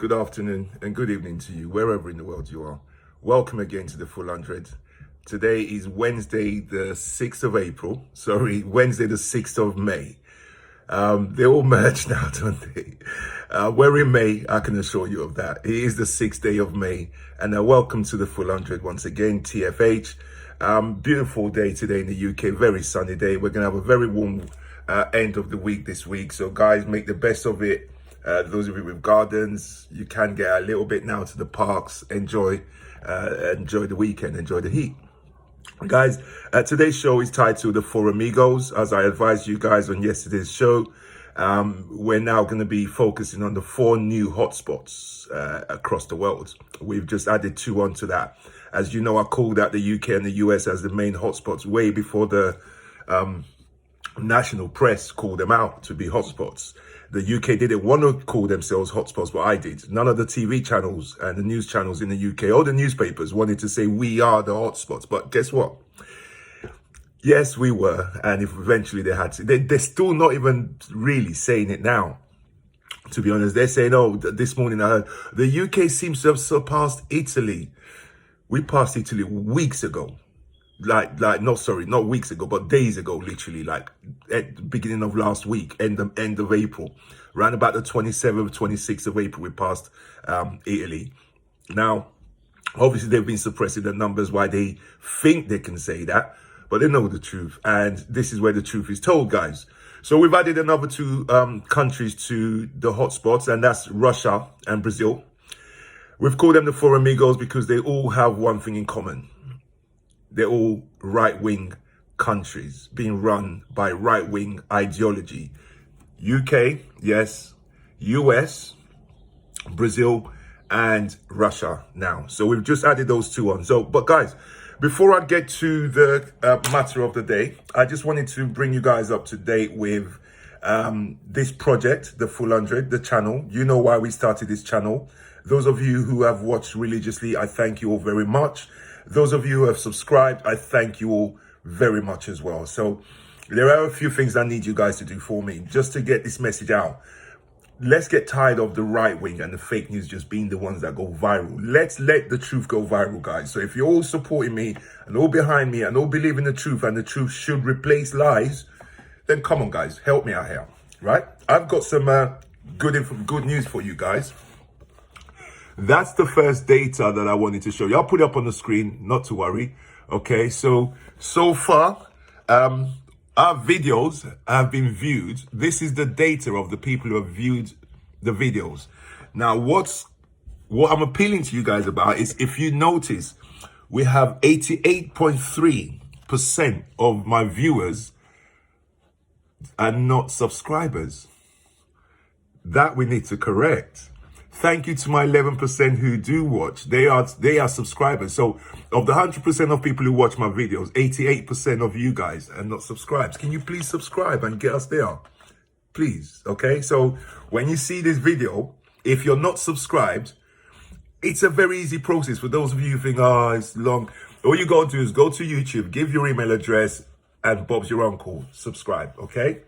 good afternoon, and good evening to you, wherever in the world you are. Welcome again to the Full 100. Today is Wednesday, the 6th of April. Wednesday, the 6th of May. They all merge now, don't they? We're in May, I can assure you of that. It is the 6th day of May, and welcome to the Full 100 once again, TFH. Beautiful day today in the UK, very sunny day. We're going to have a very warm end of the week this week. So guys, make the best of it. Those of you with gardens, you can get a little bit now to the parks. Enjoy the weekend, enjoy the heat. Guys, today's show is titled The Four Amigos. As I advised you guys on yesterday's show, we're now going to be focusing on the 4 new hotspots across the world. We've just added 2 onto that. As you know, I called out the UK and the US as the main hotspots way before the national press called them out to be hotspots. The UK didn't want to call themselves hotspots, but I did. None of the TV channels and the news channels in the UK or the newspapers wanted to say we are the hotspots. But guess what? Yes, we were. And if eventually they had to, they're still not even really saying it now. To be honest, they're saying, oh, this morning I heard the UK seems to have surpassed Italy. We passed Italy weeks ago. Not weeks ago, but days ago, literally, like at the beginning of last week, end of April, around about the 27th, 26th of April, we passed Italy. Now, obviously, they've been suppressing the numbers why they think they can say that, but they know the truth. And this is where the truth is told, guys. So we've added another 2 countries to the hotspots, and that's Russia and Brazil. We've called them the 4 Amigos because they all have one thing in common. They're all right-wing countries being run by right-wing ideology. UK, yes, US, Brazil, and Russia now. So we've just added those 2 on. But guys, before I get to the matter of the day, I just wanted to bring you guys up to date with this project, the Full 100, the channel. You know why we started this channel. Those of you who have watched religiously, I thank you all very much. Those of you who have subscribed, I thank you all very much as well. So there are a few things I need you guys to do for me just to get this message out. Let's get tired of the right wing and the fake news just being the ones that go viral. Let's let the truth go viral, guys. So if you're all supporting me and all behind me and all believe in the truth and the truth should replace lies, then come on, guys, help me out here, right? I've got some good news for you guys. That's the first data that I wanted to show you. I'll put it up on the screen, not to worry. Okay, so far, our videos have been viewed. This is the data of the people who have viewed the videos. Now, what I'm appealing to you guys about is, if you notice, we have 88.3% of my viewers are not subscribers. That we need to correct. Thank you to my 11% who do watch. They are subscribers. So of the 100% of people who watch my videos, 88% of you guys are not subscribed. Can you please subscribe and get us there? Please, okay? So when you see this video, if you're not subscribed, it's a very easy process. For those of you who think, oh, it's long. All you got to do is go to YouTube, give your email address, and Bob's your uncle. Subscribe, okay?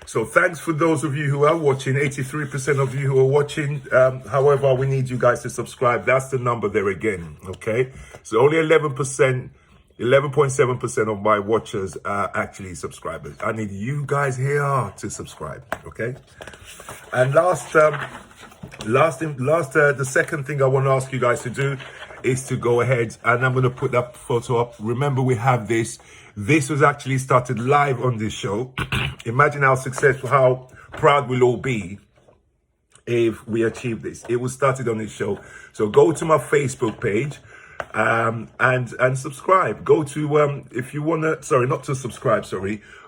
So thanks for those of you who are watching, 83% of you who are watching. However, we need you guys to subscribe. That's the number there again, okay? So only 11.7% of my watchers are actually subscribers. I need you guys here to subscribe, okay? And the second thing I want to ask you guys to do is to go ahead, and I'm going to put that photo up. Remember, we have this. This was actually started live on this show. Imagine how successful, how proud we'll all be if we achieve this. It was started on this show. So go to my Facebook page and subscribe. Go to, if you want to, not to subscribe,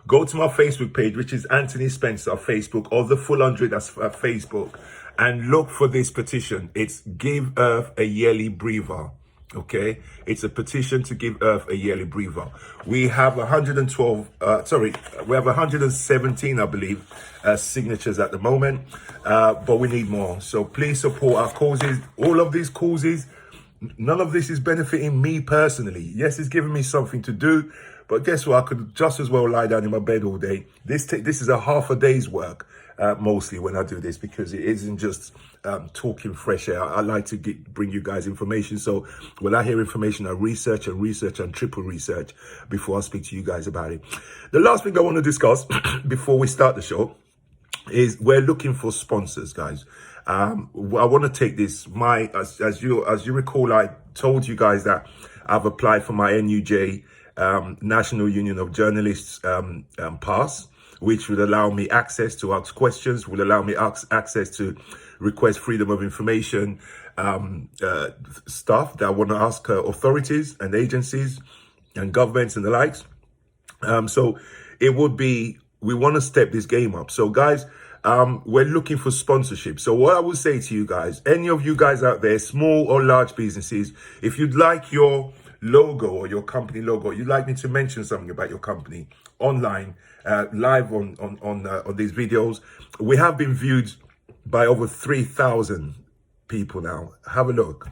go to my Facebook page, which is Anthony Spencer Facebook, or the Full 100 as Facebook, and look for this petition. It's Give Earth a Yearly Breather. Okay, it's a petition to give Earth a yearly breather. We have 117, I believe, signatures at the moment, but we need more. So please support our causes. All of these causes, none of this is benefiting me personally. Yes, it's giving me something to do, but guess what? I could just as well lie down in my bed all day. This is a half a day's work. mostly when I do this, because it isn't just talking fresh air. I like to bring you guys information. So when I hear information, I research and triple research before I speak to you guys about it. The last thing I want to discuss before we start the show is we're looking for sponsors, guys. I want to take this. As you recall, I told you guys that I've applied for my NUJ, National Union of Journalists pass, which would allow me access to ask questions, would allow me access to request freedom of information stuff that I want to ask authorities and agencies and governments and the likes. So it would be, we want to step this game up. So guys, we're looking for sponsorship. So what I would say to you guys, any of you guys out there, small or large businesses, if you'd like your logo or your company logo, you'd like me to mention something about your company online, live on these videos, we have been viewed by over 3,000 people now. Have a look.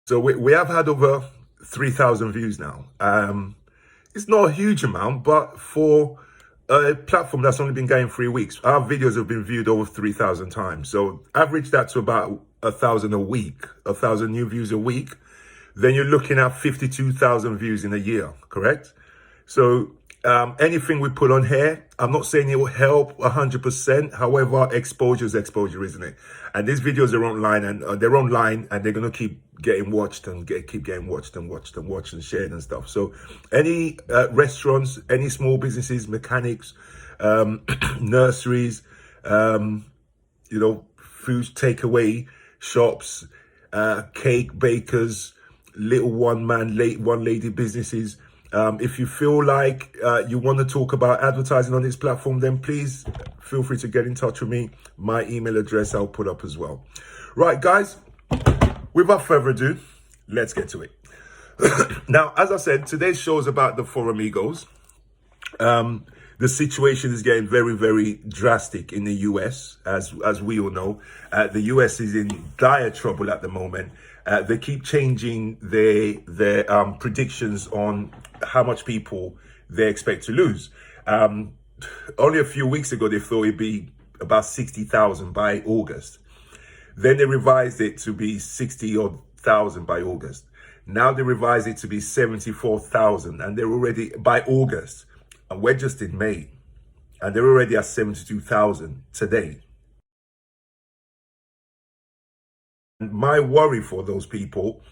So we have had over 3,000 views now. It's not a huge amount, but for a platform that's only been going 3 weeks, our videos have been viewed over 3,000 times. So average that to about 1,000 a week, 1,000 new views a week. Then you're looking at 52,000 views in a year, correct? So anything we put on here, I'm not saying it will help 100%. However, exposure is exposure, isn't it? And these videos are online, and they're going to keep getting watched and keep getting watched and shared and stuff. So any restaurants, any small businesses, mechanics, nurseries, food takeaway shops, cake bakers, little one lady businesses. If you feel like you want to talk about advertising on this platform, then please feel free to get in touch with me. My email address I'll put up as well. Right, guys, without further ado, let's get to it. Now, as I said, today's show is about the four Amigos. The situation is getting very, very drastic in the US, as we all know. The US is in dire trouble at the moment. They keep changing their predictions on how much people they expect to lose. Only a few weeks ago, they thought it'd be about 60,000 by August. Then they revised it to be 60,000 by August. Now they revised it to be 74,000, and they're already by August. And we're just in May, and they're already at 72,000 today. And my worry for those people,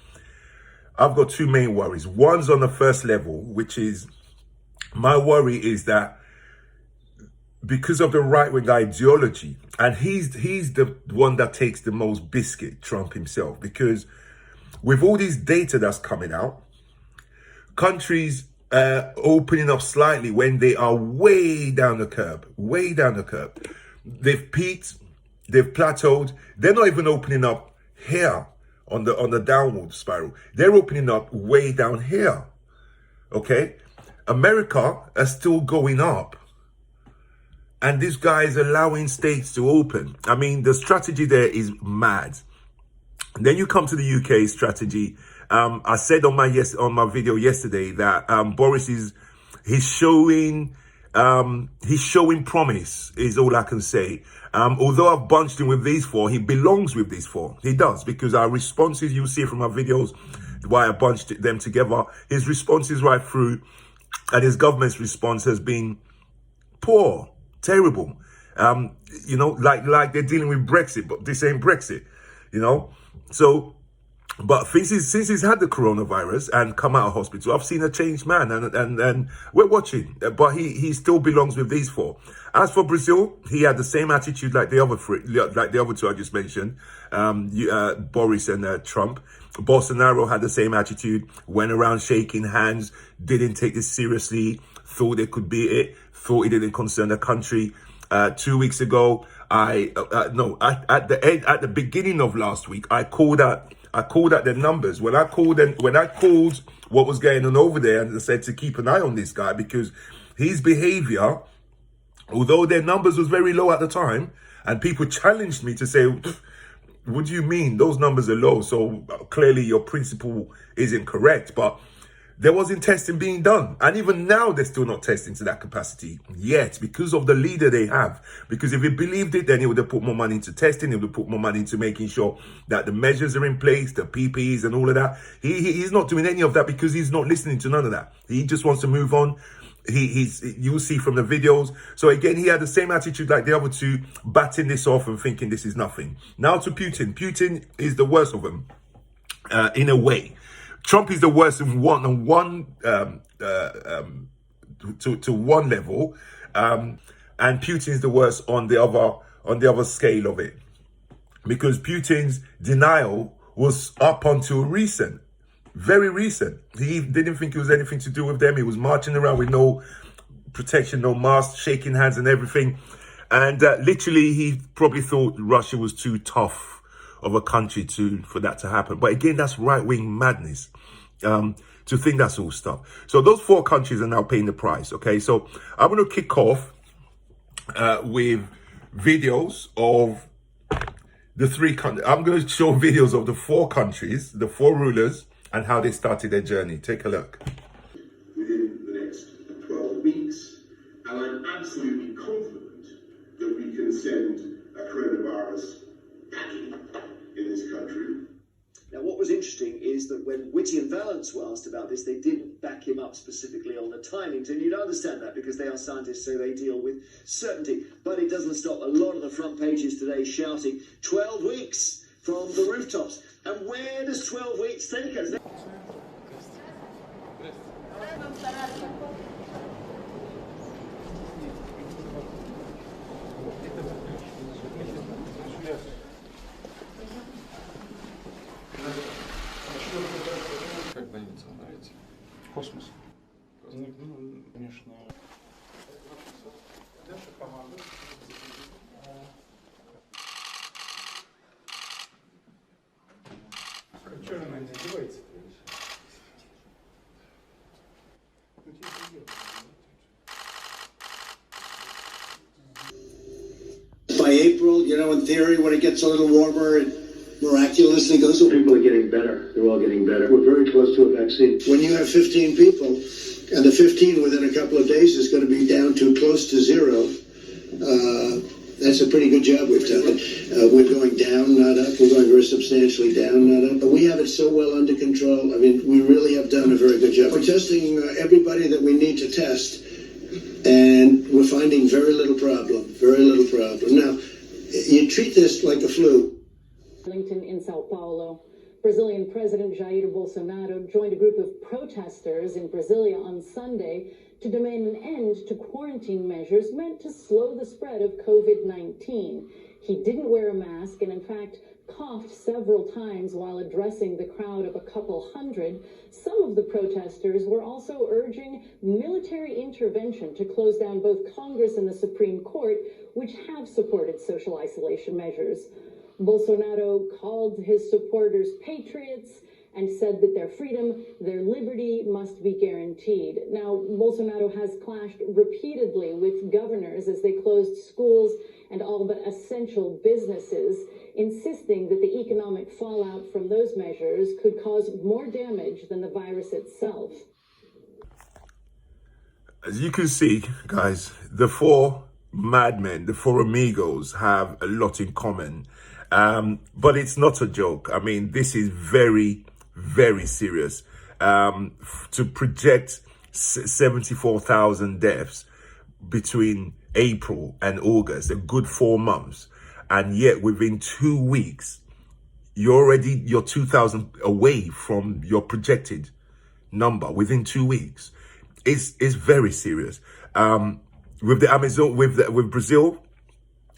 I've got two main worries. One's on the first level, which is, my worry is that because of the right-wing ideology, and he's the one that takes the most biscuit, Trump himself, because with all this data that's coming out, countries opening up slightly when they are way down the curb. They've peaked, they've plateaued. They're not even opening up here on the downward spiral. They're opening up way down here. Okay, America is still going up, and this guy is allowing states to open. I mean, the strategy there is mad. And then you come to the UK strategy. I said on my video yesterday that Boris he's showing promise, is all I can say. Although I've bunched him with these four, he belongs with these four. He does, because our responses, you'll see from our videos why I bunched them together. His responses right through, and his government's response has been poor, terrible. Like they're dealing with Brexit, but this ain't Brexit, So, but since he's had the coronavirus and come out of hospital, I've seen a changed man, and we're watching. But he still belongs with these four. As for Brazil, he had the same attitude like the other two I just mentioned, Boris and Trump. Bolsonaro had the same attitude, went around shaking hands, didn't take this seriously, thought they could beat it, thought it didn't concern the country. 2 weeks ago, at the beginning of last week, I called out their numbers. When I called what was going on over there, and I said to keep an eye on this guy, because his behavior, although their numbers was very low at the time, and people challenged me to say, what do you mean? Those numbers are low. So clearly your principle isn't correct. But there wasn't testing being done. And even now, they're still not testing to that capacity yet because of the leader they have. Because if he believed it, then he would have put more money into testing. He would have put more money into making sure that the measures are in place, the PPEs and all of that. He's not doing any of that because he's not listening to none of that. He just wants to move on. You'll see from the videos. So again, he had the same attitude like the other two, batting this off and thinking this is nothing. Now to Putin. Putin is the worst of them, in a way. Trump is the worst of one to one level, and Putin is the worst on the other scale of it, because Putin's denial was up until recent, very recent. He didn't think it was anything to do with them. He was marching around with no protection, no mask, shaking hands and everything, and literally he probably thought Russia was too tough of a country for that to happen. But again, that's right-wing madness, to think that's all stuff. So those 4 countries are now paying the price, okay? So I'm going to kick off with videos of the 3 countries. I'm going to show videos of the 4 countries, the 4 rulers, and how they started their journey. Take a look. Within the next 12 weeks, and I'm absolutely confident that we can send a coronavirus packing in this country. Now, what was interesting is that when Whitty and Valance were asked about this, they didn't back him up specifically on the timings, and you'd understand that because they are scientists, so they deal with certainty. But it doesn't stop a lot of the front pages today shouting 12 weeks from the rooftops. And where does 12 weeks take us? Как больница нравится? Космос. Ну, конечно. Что же она не одевается? By April, you know, in theory, when it gets a little warmer, it miraculously goes away. People are getting better. They're all getting better. We're very close to a vaccine. When you have 15 people, and the 15 within a couple of days is going to be down to close to 0, that's a pretty good job we've done. We're going down, not up. We're going very substantially down, not up. But we have it so well under control. I mean, we really have done a very good job. We're testing everybody that we need to test, and we're finding very little problem. Very little problem. Now, you treat this like a flu. In Sao Paulo, Brazilian President Jair Bolsonaro joined a group of protesters in Brasilia on Sunday to demand an end to quarantine measures meant to slow the spread of COVID-19. He didn't wear a mask and, in fact, coughed several times while addressing the crowd of a couple hundred. Some of the protesters were also urging military intervention to close down both Congress and the Supreme Court, which have supported social isolation measures. Bolsonaro called his supporters patriots and said that their freedom, their liberty must be guaranteed. Now, Bolsonaro has clashed repeatedly with governors as they closed schools and all but essential businesses, insisting that the economic fallout from those measures could cause more damage than the virus itself. As you can see, guys, the 4 madmen, the 4 amigos, have a lot in common. But it's not a joke. I mean, this is very, very serious. To project 74,000 deaths between April and August, a good 4 months, and yet within 2 weeks, you're 2,000 away from your projected number within 2 weeks. It's very serious. With the Amazon, with Brazil,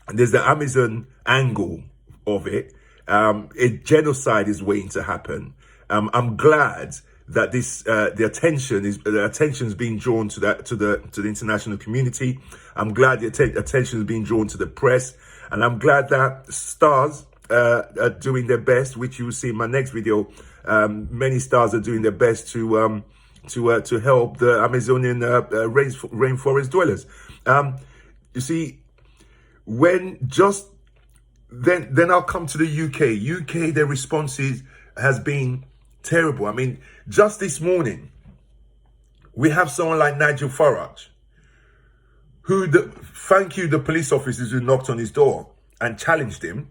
there's the Amazon angle of it. A genocide is waiting to happen. I'm glad that the attention is being drawn to the international community. I'm glad the attention is being drawn to the press, and I'm glad that stars are doing their best, which you will see in my next video. Many stars are doing their best to help the Amazonian rainforest dwellers. You see, then I'll come to the UK. UK, their responses has been terrible. I mean, just this morning, we have someone like Nigel Farage, who, thank you, the police officers who knocked on his door and challenged him.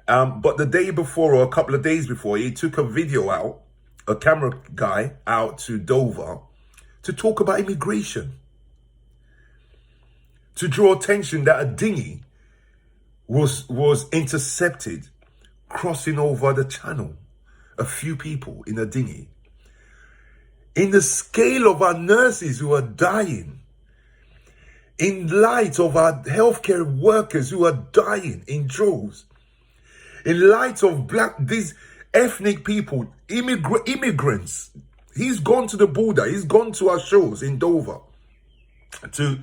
But the day before, or a couple of days before, he took a video out, a camera guy out to Dover to talk about immigration, to draw attention that a dinghy was intercepted crossing over the channel. A few people in a dinghy. In the scale of our nurses who are dying, in light of our healthcare workers who are dying in droves, in light of these ethnic people, immigrants, he's gone to the border, he's gone to our shows in Dover to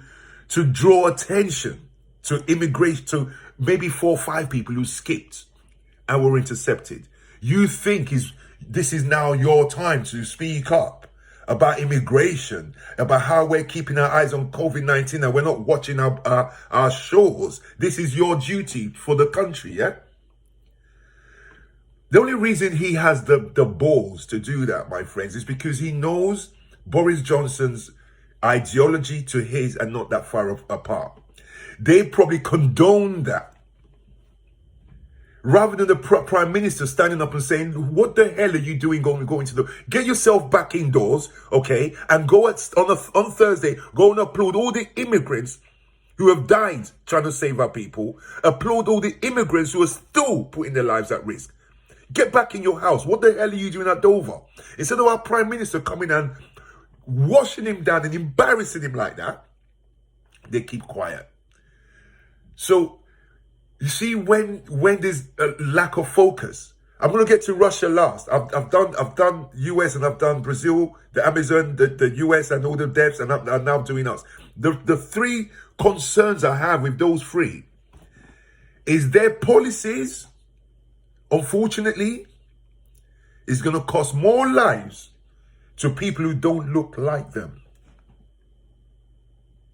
draw attention to immigration, to maybe 4 or 5 people who skipped and were intercepted. You think this is now your time to speak up about immigration, about how we're keeping our eyes on COVID-19 and we're not watching our shores. This is your duty for the country, yeah? The only reason he has the balls to do that, my friends, is because he knows Boris Johnson's ideology to his are not that far apart. They probably condone that. Rather than the Prime Minister standing up and saying, what the hell are you doing going to the... Get yourself back indoors, okay? And go on Thursday, go and applaud all the immigrants who have died trying to save our people. Applaud all the immigrants who are still putting their lives at risk. Get back in your house. What the hell are you doing at Dover? Instead of our Prime Minister coming and washing him down and embarrassing him like that, they keep quiet. So, you see, when there's a lack of focus, I'm going to get to Russia last. I've done US and I've done Brazil, the Amazon, the US and all the deaths, and I'm now doing us. The 3 concerns I have with those 3 is their policies, unfortunately, is going to cost more lives to people who don't look like them.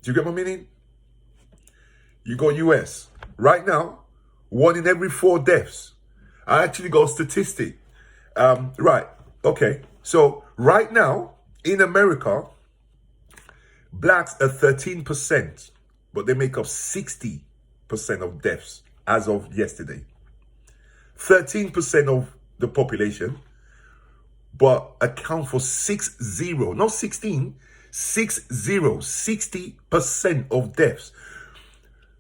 Do you get my meaning? You got US. Right now, 1 in every 4 deaths. I actually got a statistic. Right. Okay. So right now in America, blacks are 13%, but they make up 60% of deaths as of yesterday. 13% of the population, but account for 60, not 16, 60% of deaths.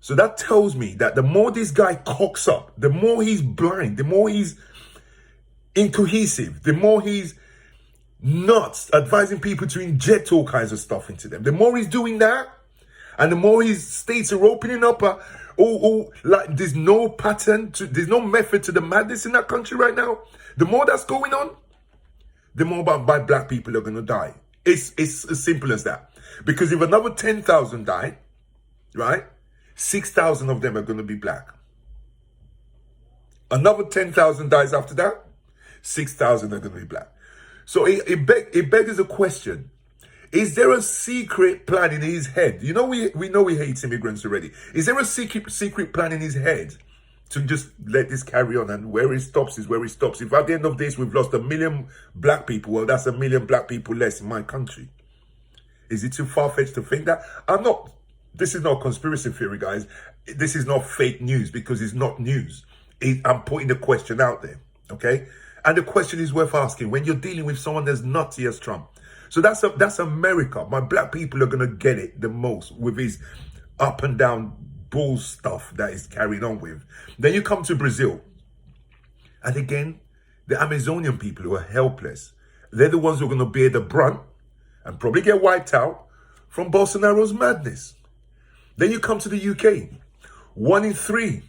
So that tells me that the more this guy cocks up, the more he's blind, the more he's incohesive, the more he's not advising people to inject all kinds of stuff into them. The more he's doing that, and the more his states are opening up, like there's no pattern, there's no method to the madness in that country right now. The more that's going on, the more by black people are going to die. It's as simple as that. Because if another 10,000 die, right? 6,000 of them are going to be black. Another 10,000 dies after that. 6,000 are going to be black. So it begs a question. Is there a secret plan in his head? You know, we know he hates immigrants already. Is there a secret plan in his head to just let this carry on, and where he stops is where he stops? If at the end of this we've lost 1 million black people, well, that's 1 million black people less in my country. Is it too far-fetched to think that? This is not conspiracy theory, guys. This is not fake news, because it's not news. I'm putting the question out there, okay? And the question is worth asking when you're dealing with someone as nutty as Trump. So that's America. My black people are going to get it the most with his up and down bull stuff that he's carrying on with. Then you come to Brazil. And again, the Amazonian people who are helpless. They're the ones who are going to bear the brunt and probably get wiped out from Bolsonaro's madness. Then you come to the UK. 1 in 3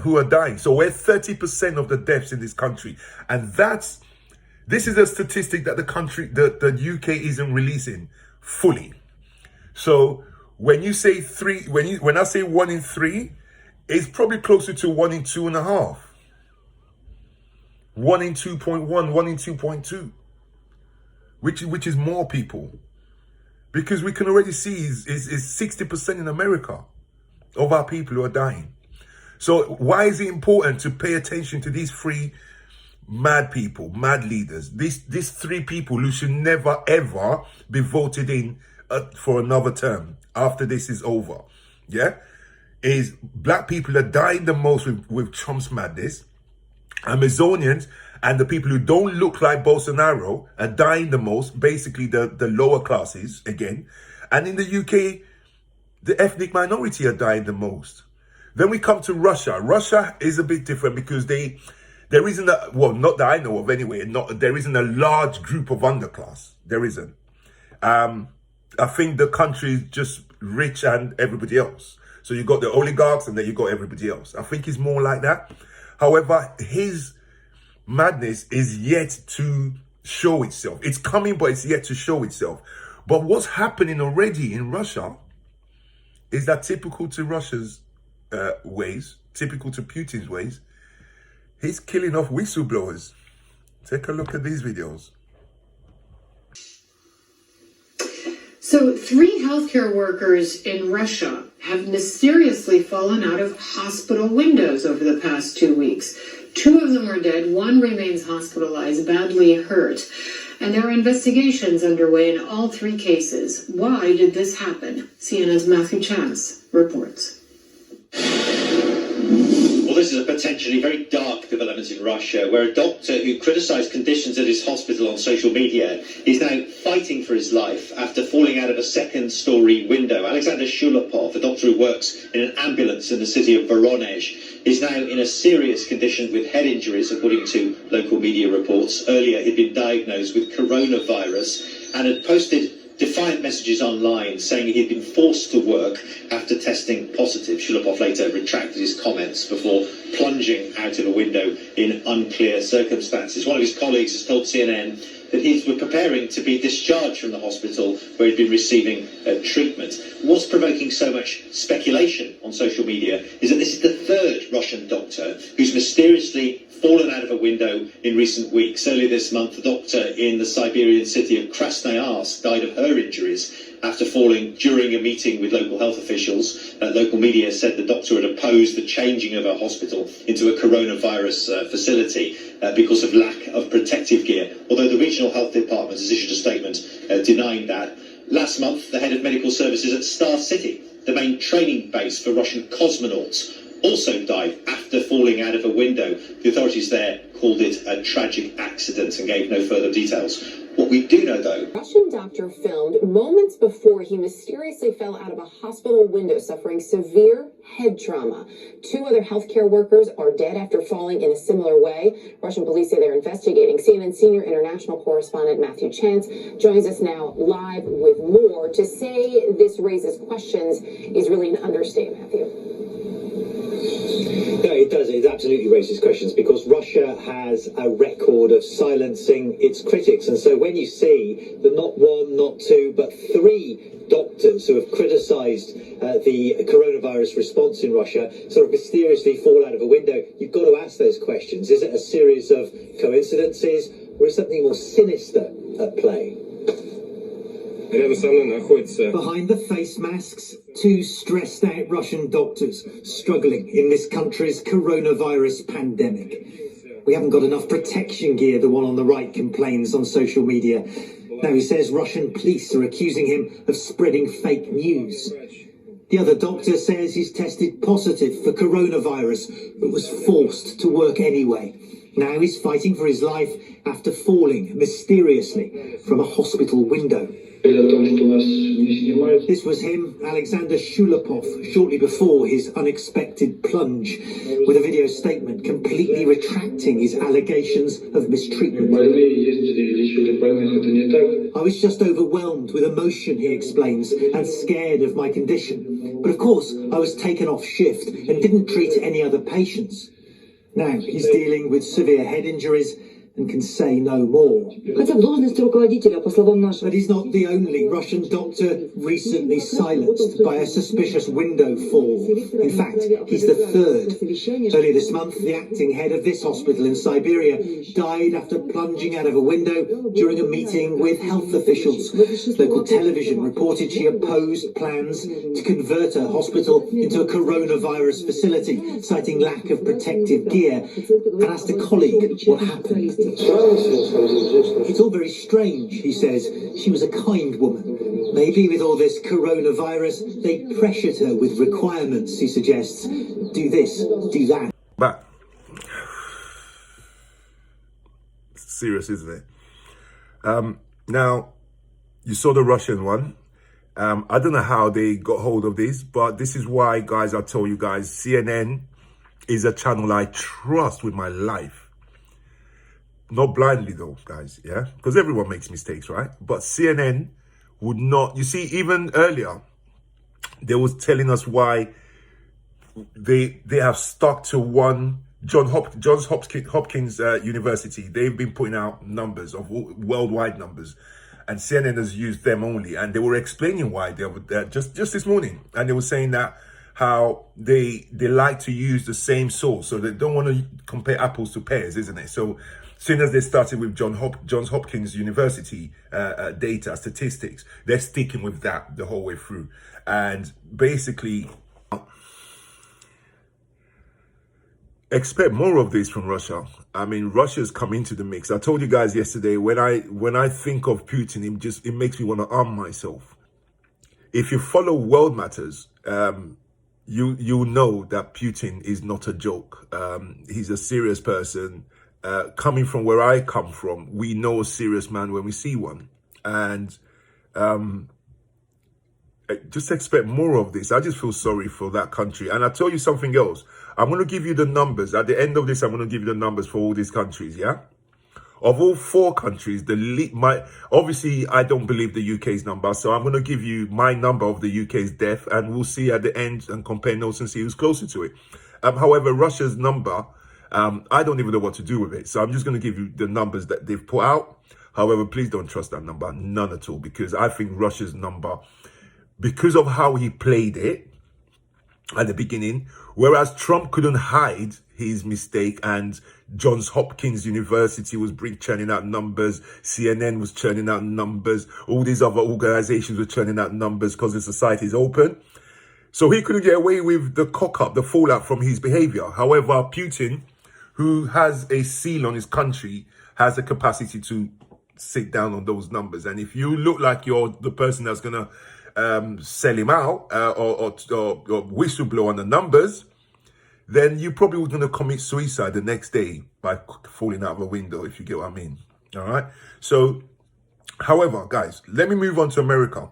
who are dying. So we're 30% of the deaths in this country. And this is a statistic that the UK isn't releasing fully. So when you say 3, when I say 1 in 3, it's probably closer to 1 in 2.5. 1 in 2.1, 1 in 2.2. Which is more people. Because we can already see is 60% in America of our people who are dying. So why is it important to pay attention to these 3 mad people, mad leaders. These three people who should never ever be voted in for another term after this is over. Yeah, is black people are dying the most with Trump's madness. Amazonians and the people who don't look like Bolsonaro are dying the most, basically the lower classes again. And in the UK, the ethnic minority are dying the most. Then we come to Russia. Russia is a bit different because there isn't a, well, not that I know of anyway, there isn't a large group of underclass. There isn't. I think the country is just rich and everybody else. So you got the oligarchs and then you got everybody else. I think it's more like that. However, his madness is yet to show itself. It's coming, but it's yet to show itself. But what's happening already in Russia is that typical to Russia's ways, typical to Putin's ways, he's killing off whistleblowers. Take a look at these videos. So 3 healthcare workers in Russia have mysteriously fallen out of hospital windows over the past 2 weeks. 2 of them are dead. 1 remains hospitalized, badly hurt. And there are investigations underway in all 3 cases. Why did this happen? CNN's Matthew Chance reports. Well, this is a potentially very dark development in Russia, where a doctor who criticised conditions at his hospital on social media is now fighting for his life after falling out of a 2nd-storey window. Alexander Shulapov, a doctor who works in an ambulance in the city of Voronezh, is now in a serious condition with head injuries, according to local media reports. Earlier, he'd been diagnosed with coronavirus and had posted defiant messages online saying he'd been forced to work after testing positive. Shulapov later retracted his comments before plunging out of a window in unclear circumstances. One of his colleagues has told CNN that he was preparing to be discharged from the hospital where he'd been receiving treatment. What's provoking so much speculation on social media is that this is the 3rd Russian doctor who's mysteriously fallen out of a window in recent weeks. Earlier this month, the doctor in the Siberian city of Krasnoyarsk died of her injuries after falling during a meeting with local health officials. Local media said the doctor had opposed the changing of her hospital into a coronavirus facility because of lack of protective gear, although the regional health department has issued a statement denying that. Last month, the head of medical services at Star City, the main training base for Russian cosmonauts, also died after falling out of a window. The authorities there called it a tragic accident and gave no further details. What we do know, though... Russian doctor filmed moments before he mysteriously fell out of a hospital window suffering severe head trauma. 2 other healthcare workers are dead after falling in a similar way. Russian police say they're investigating. CNN senior international correspondent Matthew Chance joins us now live with more. To say this raises questions is really an understatement, Matthew. No, it does. It absolutely raises questions because Russia has a record of silencing its critics. And so when you see that not 1, not 2, but 3 doctors who have criticised the coronavirus response in Russia sort of mysteriously fall out of a window, you've got to ask those questions. Is it a series of coincidences or is something more sinister at play? Behind the face masks, 2 stressed out Russian doctors struggling in this country's coronavirus pandemic. We haven't got enough protection gear, the one on the right complains on social media. Now he says Russian police are accusing him of spreading fake news. The other doctor says he's tested positive for coronavirus, but was forced to work anyway. Now he's fighting for his life after falling mysteriously from a hospital window. This was him, Alexander Shulapov, shortly before his unexpected plunge, with a video statement completely retracting his allegations of mistreatment. I was just overwhelmed with emotion, he explains, and scared of my condition. But of course, I was taken off shift and didn't treat any other patients. Now he's dealing with severe head injuries and can say no more. Хотя в должности руководителя, по словам нашего... But he's not the only Russian doctor recently silenced by a suspicious window fall. In fact, he's the third. Earlier this month, the acting head of this hospital in Siberia died after plunging out of a window during a meeting with health officials. Local television reported she opposed plans to convert her hospital into a coronavirus facility, citing lack of protective gear, and asked a colleague what happened. It's all very strange, he says. She was a kind woman. Maybe with all this coronavirus, they pressured her with requirements, he suggests. Do this, do that. But serious, isn't it? Now, you saw the Russian one. I don't know how they got hold of this, but this is why, guys, I told you guys, CNN is a channel I trust with my life. Not blindly though, guys, yeah? Because everyone makes mistakes, right? But CNN would not, you see, even earlier, they was telling us why they have stuck to one, Johns Hopkins University. They've been putting out numbers of worldwide numbers, and CNN has used them only. And they were explaining why they were just this morning. And they were saying that how they like to use the same source. So they don't want to compare apples to pears, isn't it? So soon as they started with Johns Hopkins University data, statistics, they're sticking with that the whole way through. And basically, expect more of this from Russia. I mean, Russia's come into the mix. I told you guys yesterday, when I think of Putin, it makes me want to arm myself. If you follow World Matters, you know that Putin is not a joke. He's a serious person. Coming from where I come from, we know a serious man when we see one. And just expect more of this. I just feel sorry for that country. And I'll tell you something else. I'm going to give you the numbers. At the end of this, I'm going to give you the numbers for all these countries, yeah? Of all 4 countries, obviously, I don't believe the UK's number. So I'm going to give you my number of the UK's death. And we'll see at the end and compare notes and see who's closer to it. However, Russia's number, I don't even know what to do with it. So I'm just going to give you the numbers that they've put out. However, please don't trust that number. None at all. Because I think Russia's number, because of how he played it at the beginning, whereas Trump couldn't hide his mistake and Johns Hopkins University was churning out numbers, CNN was churning out numbers, all these other organizations were churning out numbers because the society is open. So he couldn't get away with the cock-up, the fallout from his behavior. However, Putin, who has a seal on his country, has the capacity to sit down on those numbers. And if you look like you're the person that's going to sell him out or whistleblow on the numbers, then you probably were going to commit suicide the next day by falling out of a window, if you get what I mean. All right. So, however, guys, let me move on to America,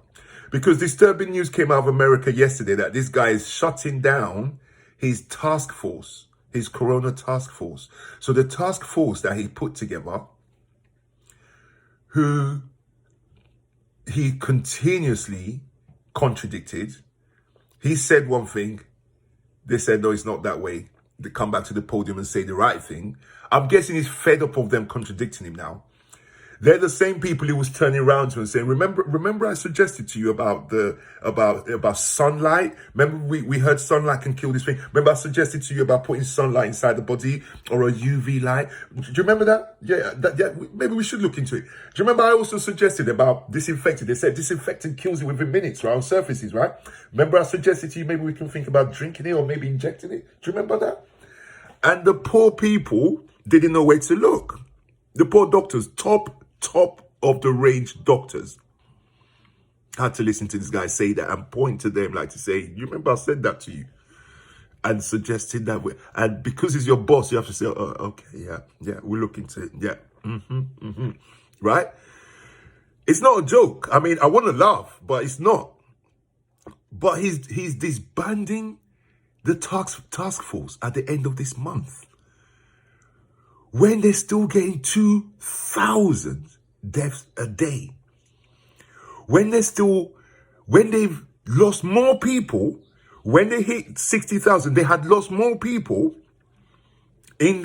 because disturbing news came out of America yesterday that this guy is shutting down his task force, his corona task force. So the task force that he put together, who he continuously contradicted. He said one thing. They said, no, it's not that way. They come back to the podium and say the right thing. I'm guessing he's fed up of them contradicting him now. They're the same people he was turning around to and saying, remember I suggested to you about sunlight? Remember we heard sunlight can kill this thing? Remember I suggested to you about putting sunlight inside the body or a UV light? Do you remember that? Yeah, maybe we should look into it. Do you remember I also suggested about disinfecting? They said disinfectant kills it within minutes, right, on surfaces, right? Remember I suggested to you maybe we can think about drinking it or maybe injecting it? Do you remember that? And the poor people didn't know where to look. The poor doctors, top of the range doctors, had to listen to this guy say that and point to them like to say, you remember I said that to you and suggested that way. And because he's your boss, you have to say, oh, okay, yeah, we'll look into it. Yeah, right? It's not a joke. I mean, I want to laugh, but it's not. But he's disbanding the task force at the end of this month, when they're still getting 2,000 deaths a day. When they've lost more people, when they hit 60,000, they had lost more people in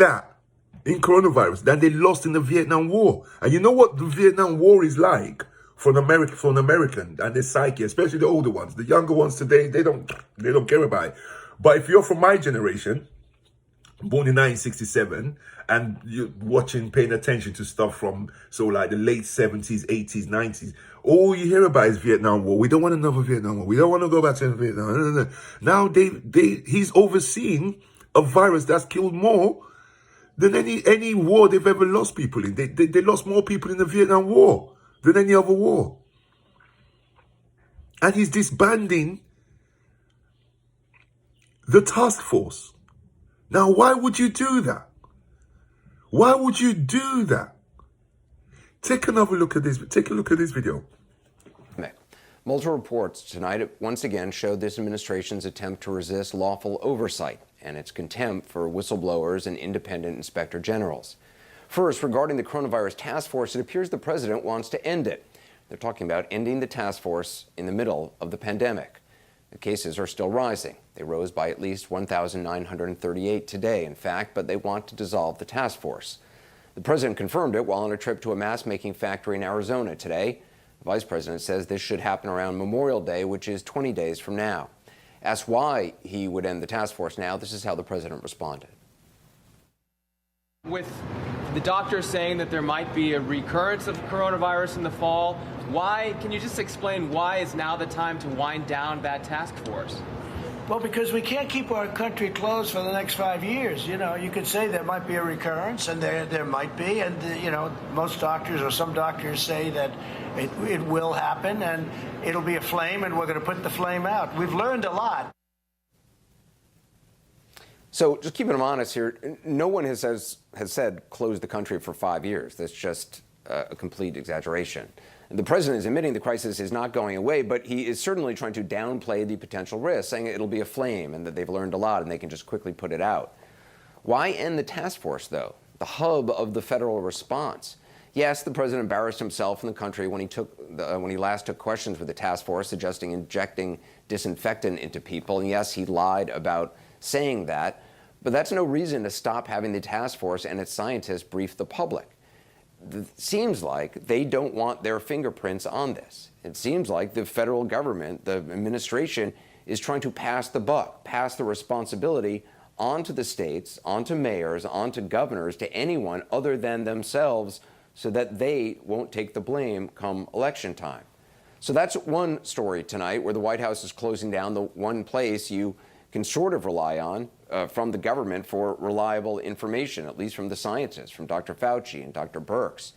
in coronavirus than they lost in the Vietnam War. And you know what the Vietnam War is like for an American and their psyche, especially the older ones. The younger ones today, they don't care about it. But if you're from my generation, born in 1967, and you're paying attention to stuff from like the late 70s, 80s, 90s, all you hear about is Vietnam War. We don't want another Vietnam War. We don't want to go back to Vietnam. No. Now he's overseen a virus that's killed more than any war they've ever lost people in. They lost more people in the Vietnam War than any other war. And he's disbanding the task force. Now, why would you do that? Why would you do that? Take another look at this. Take a look at this video. Multiple reports tonight once again showed this administration's attempt to resist lawful oversight and its contempt for whistleblowers and independent inspector generals. First, regarding the coronavirus task force, it appears the president wants to end it. They're talking about ending the task force in the middle of the pandemic. The cases are still rising. They rose by at least 1,938 today, in fact, but they want to dissolve the task force. The president confirmed it while on a trip to a mask-making factory in Arizona today. The vice president says this should happen around Memorial Day, which is 20 days from now. Asked why he would end the task force now, this is how the president responded. With the doctors saying that there might be a recurrence of coronavirus in the fall, can you just explain why is now the time to wind down that task force? Well, because we can't keep our country closed for the next 5 years. You know, you could say there might be a recurrence, and there might be, and most doctors or some doctors say that it will happen, and it'll be a flame, and we're going to put the flame out. We've learned a lot. So just keeping them honest here, no one has said close the country for 5 years. That's just a complete exaggeration. The president is admitting the crisis is not going away, but he is certainly trying to downplay the potential risk, saying it'll be a flame and that they've learned a lot and they can just quickly put it out. Why end the task force, though? The hub of the federal response. Yes, the president embarrassed himself in the country when he last took questions with the task force, suggesting injecting disinfectant into people. And yes, he lied about saying that, but that's no reason to stop having the task force and its scientists brief the public. It seems like they don't want their fingerprints on this. It seems like the federal government, the administration, is trying to pass the buck, pass the responsibility onto the states, onto mayors, onto governors, to anyone other than themselves, so that they won't take the blame come election time. So that's one story tonight, where the White House is closing down the one place you can sort of rely on from the government for reliable information, at least from the scientists, from Dr. Fauci and Dr. Birx.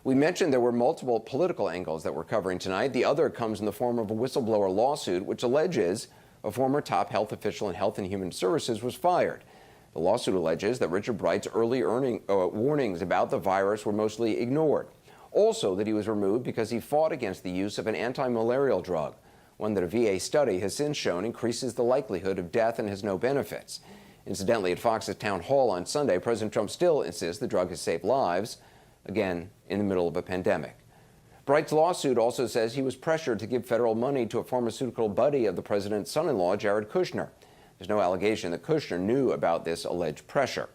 We mentioned there were multiple political angles that we're covering tonight. The other comes in the form of a whistleblower lawsuit, which alleges a former top health official in Health and Human Services was fired. The lawsuit alleges that Richard Bright's early warnings about the virus were mostly ignored. Also, that he was removed because he fought against the use of an anti-malarial drug, one that a VA study has since shown increases the likelihood of death and has no benefits. Incidentally, at Fox's town hall on Sunday, President Trump still insists the drug has saved lives, again, in the middle of a pandemic. Bright's lawsuit also says he was pressured to give federal money to a pharmaceutical buddy of the president's son-in-law, Jared Kushner. There's no allegation that Kushner knew about this alleged pressure.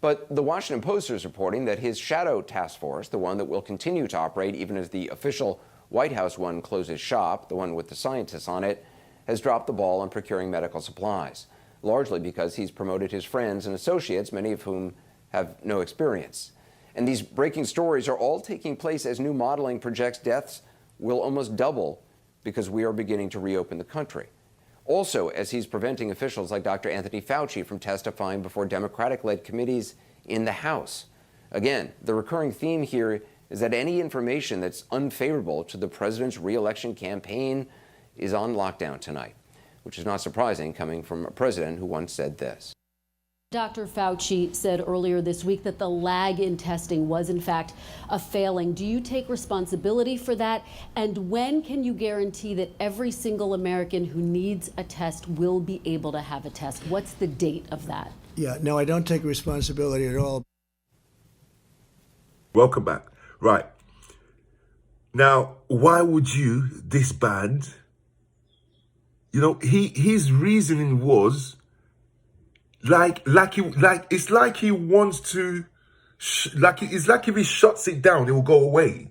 But the Washington Post is reporting that his shadow task force, the one that will continue to operate even as the official White House one closes shop, the one with the scientists on it, has dropped the ball on procuring medical supplies, largely because he's promoted his friends and associates, many of whom have no experience. And these breaking stories are all taking place as new modeling projects deaths will almost double because we are beginning to reopen the country. Also, as he's preventing officials like Dr. Anthony Fauci from testifying before Democratic-led committees in the House. Again, the recurring theme here is that any information that's unfavorable to the president's re-election campaign is on lockdown tonight, which is not surprising coming from a president who once said this. Dr. Fauci said earlier this week that the lag in testing was, in fact, a failing. Do you take responsibility for that? And when can you guarantee that every single American who needs a test will be able to have a test? What's the date of that? Yeah, no, I don't take responsibility at all. Welcome back. Right. Now, why would you disband? You know, his reasoning was it's like he wants to It's like if he shuts it down, it will go away.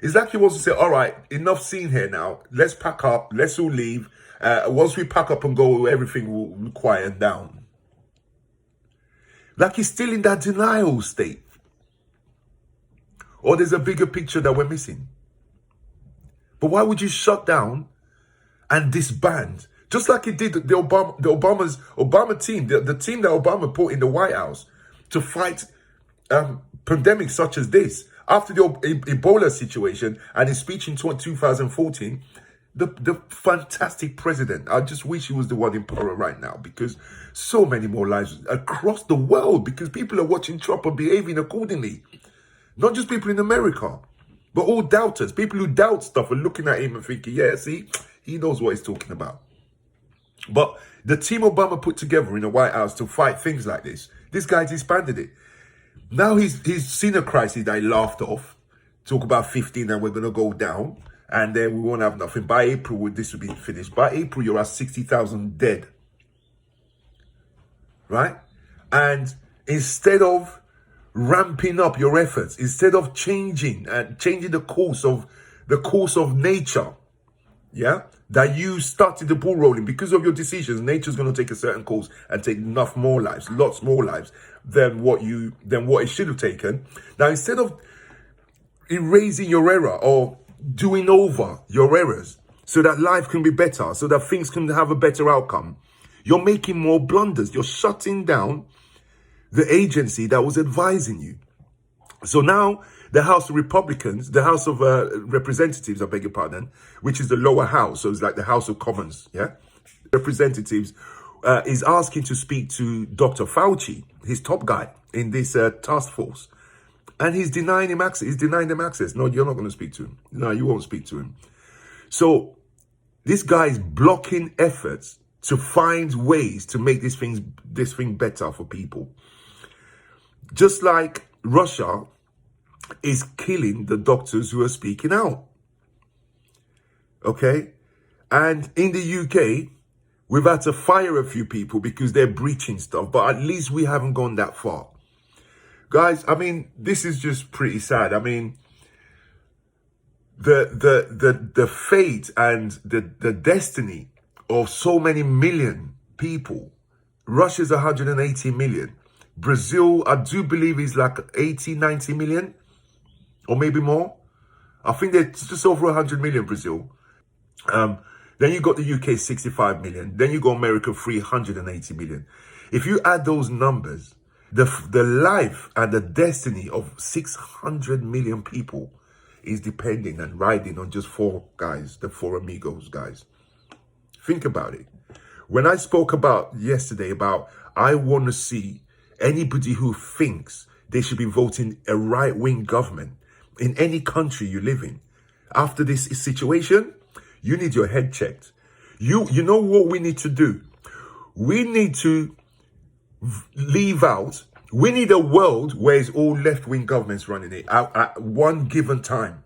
It's like he wants to say, all right, enough scene here now. Let's pack up. Let's all leave. Once we pack up and go, everything will quiet down. Like he's still in that denial state. Or there's a bigger picture that we're missing. But why would you shut down and disband? Just like he did the Obama team, the team that Obama put in the White House to fight pandemics such as this. After the Ebola situation and his speech in 2014, the fantastic president, I just wish he was the one in power right now, because so many more lives across the world, because people are watching Trump and behaving accordingly. Not just people in America, but all doubters. People who doubt stuff are looking at him and thinking, yeah, see, he knows what he's talking about. But the team Obama put together in the White House to fight things like this guy's expanded it. Now he's seen a crisis that he laughed off. Talk about 15 and we're going to go down. And then we won't have nothing. By April, this will be finished. By April, you're at 60,000 dead. Right? And instead of ramping up your efforts, instead of changing the course of nature, yeah, that you started the ball rolling because of your decisions, nature's going to take a certain course and take enough more lives, lots more lives than what it should have taken. Now, instead of erasing your error or doing over your errors so that life can be better, so that things can have a better outcome, you're making more blunders. You're shutting down the agency that was advising you. So now the House of Republicans, the House of Representatives, I beg your pardon, which is the lower house, so it's like the House of Commons, yeah? Representatives is asking to speak to Dr. Fauci, his top guy in this task force. And he's denying him access. He's denying them access. No, you're not going to speak to him. No, you won't speak to him. So this guy is blocking efforts to find ways to make this thing better for people. Just like Russia is killing the doctors who are speaking out. Okay? And in the UK, we've had to fire a few people because they're breaching stuff, but at least we haven't gone that far. Guys, I mean, this is just pretty sad. I mean, the fate and the destiny of so many million people. Russia's 180 million. Brazil, I do believe, is like 80, 90 million, or maybe more. I think they're just over 100 million, Brazil. Then you got the UK, 65 million. Then you got America, 380 million. If you add those numbers, the life and the destiny of 600 million people is depending and riding on just four guys, the four Amigos guys. Think about it. When I spoke about yesterday about I want to see anybody who thinks they should be voting a right-wing government in any country you live in, after this situation, you need your head checked. You know what we need to do? We need to leave out. We need a world where it's all left-wing governments running it at one given time.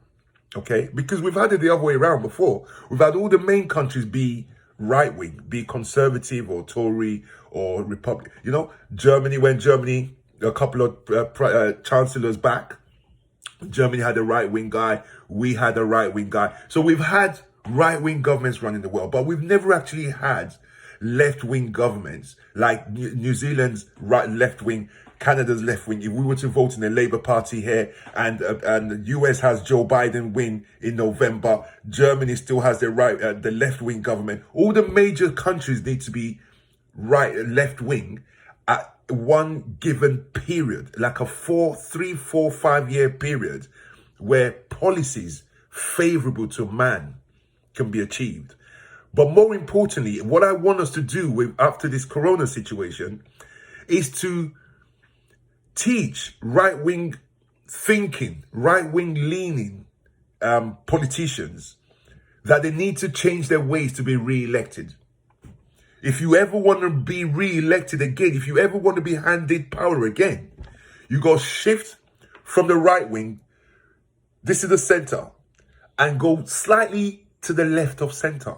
Okay? Because we've had it the other way around before. We've had all the main countries be right-wing, be conservative or Tory or Republic. You know, Germany, a couple of chancellors back, Germany had a right-wing guy. We had a right-wing guy. So we've had right-wing governments running the world, but we've never actually had left-wing governments like New Zealand's left-wing, Canada's left-wing. If we were to vote in the Labour Party here and the US has Joe Biden win in November, Germany still has the left-wing government. All the major countries need to be left-wing at one given period, like a 3, 4, 5 year period where policies favorable to man can be achieved. But more importantly, what I want us to do after this corona situation is to teach right-wing thinking, right-wing leaning politicians that they need to change their ways to be re-elected. If you ever want to be re-elected again, if you ever want to be handed power again, you got to shift from the right wing, this is the center, and go slightly to the left of center.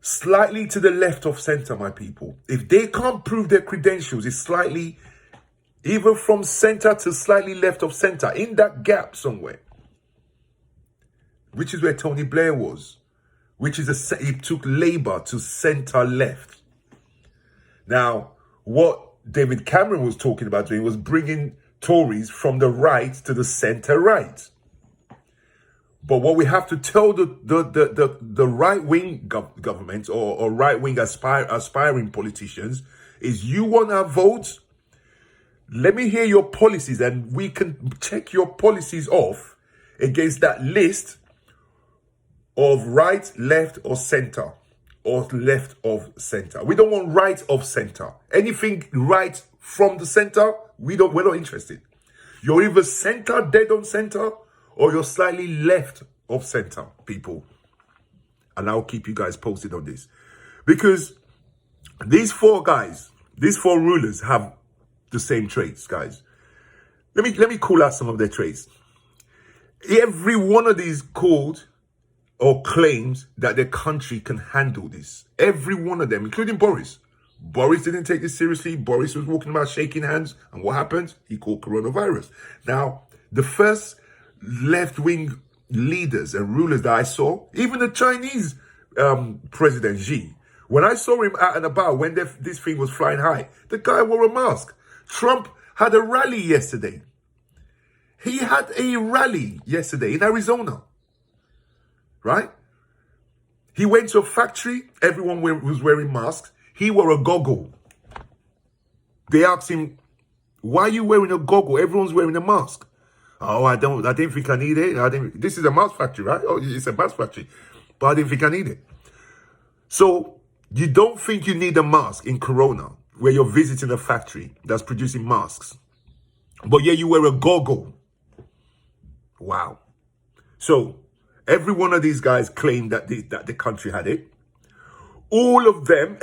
Slightly to the left of center, my people. If they can't prove their credentials, it's slightly Even from center to slightly left of center, in that gap somewhere, which is where Tony Blair was, which is he took Labour to center left. Now, what David Cameron was talking about doing was bringing Tories from the right to the center right. But what we have to tell the right-wing government or right-wing aspiring politicians is, you want our votes? Let me hear your policies, and we can check your policies off against that list of right, left, or center, or left of center. We don't want right of center. Anything right from the center, we're not interested. You're either center, dead on center, or you're slightly left of center, people. And I'll keep you guys posted on this. Because these four guys, these four rulers have the same traits, guys. Let me call out some of their traits. Every one of these called or claims that their country can handle this. Every one of them, including Boris. Boris didn't take this seriously. Boris was walking about shaking hands. And what happened? He caught coronavirus. Now, the first left-wing leaders and rulers that I saw, even the Chinese President Xi, when I saw him out and about, when this thing was flying high, the guy wore a mask. Trump had a rally yesterday. He had a rally yesterday in Arizona. Right? He went to a factory. Everyone was wearing masks. He wore a goggle. They asked him, why are you wearing a goggle? Everyone's wearing a mask. Oh, I didn't think I need it. This is a mask factory, right? Oh, it's a mask factory. But I didn't think I need it. So you don't think you need a mask in Corona, where you're visiting a factory that's producing masks. But yeah, you wear a goggle. Wow. So every one of these guys claimed that the country had it. All of them,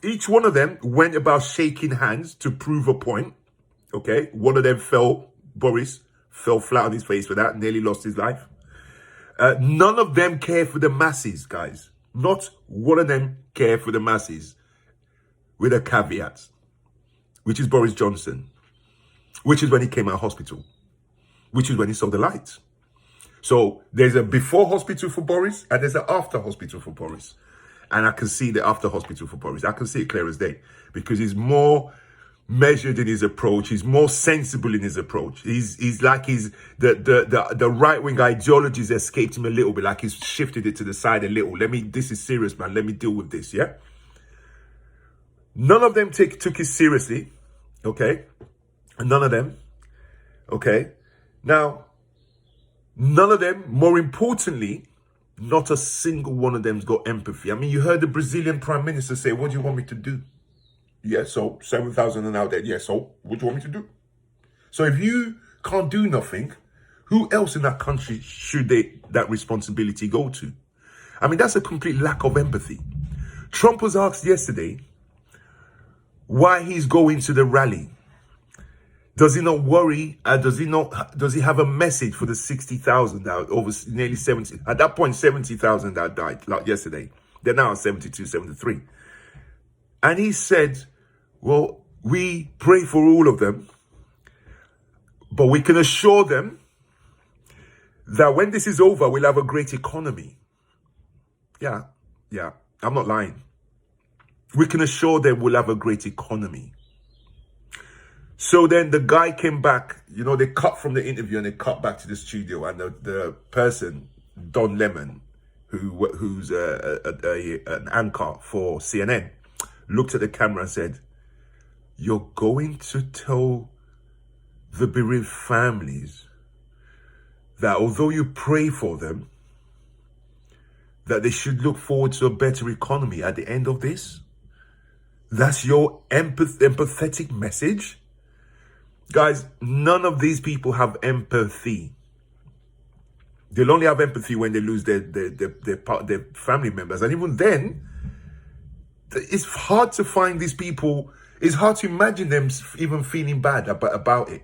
each one of them went about shaking hands to prove a point. Okay, one of them Boris fell flat on his face for that, nearly lost his life. None of them care for the masses, guys. Not one of them care for the masses, with a caveat, which is Boris Johnson, which is when he came out of hospital, which is when he saw the light. So there's a before hospital for Boris and there's an after hospital for Boris. And I can see the after hospital for Boris. I can see it clear as day because he's more measured in his approach. He's more sensible in his approach. He's like the right-wing ideologies escaped him a little bit, like he's shifted it to the side a little. This is serious, man. Let me deal with this, yeah? None of them took it seriously, okay? None of them, okay? Now, none of them, more importantly, not a single one of them's got empathy. I mean, you heard the Brazilian Prime Minister say, what do you want me to do? Yeah, so 7,000 are now dead. Yeah, so what do you want me to do? So if you can't do nothing, who else in that country should that responsibility go to? I mean, that's a complete lack of empathy. Trump was asked yesterday why he's going to the rally. Does he not worry? Does he have a message for the 60,000 out, over nearly 70? At that point, 70,000 that died like yesterday. They're now at 72, 73. And he said, well, we pray for all of them, but we can assure them that when this is over, we'll have a great economy. Yeah, I'm not lying. We can assure them we'll have a great economy. So then the guy came back, they cut from the interview and they cut back to the studio, and the person, Don Lemon, who's an anchor for CNN, looked at the camera and said, you're going to tell the bereaved families that although you pray for them, that they should look forward to a better economy at the end of this? That's your empathetic message? Guys, none of these people have empathy. They'll only have empathy when they lose their family members. And even then, it's hard to find these people. It's hard to imagine them even feeling bad about it.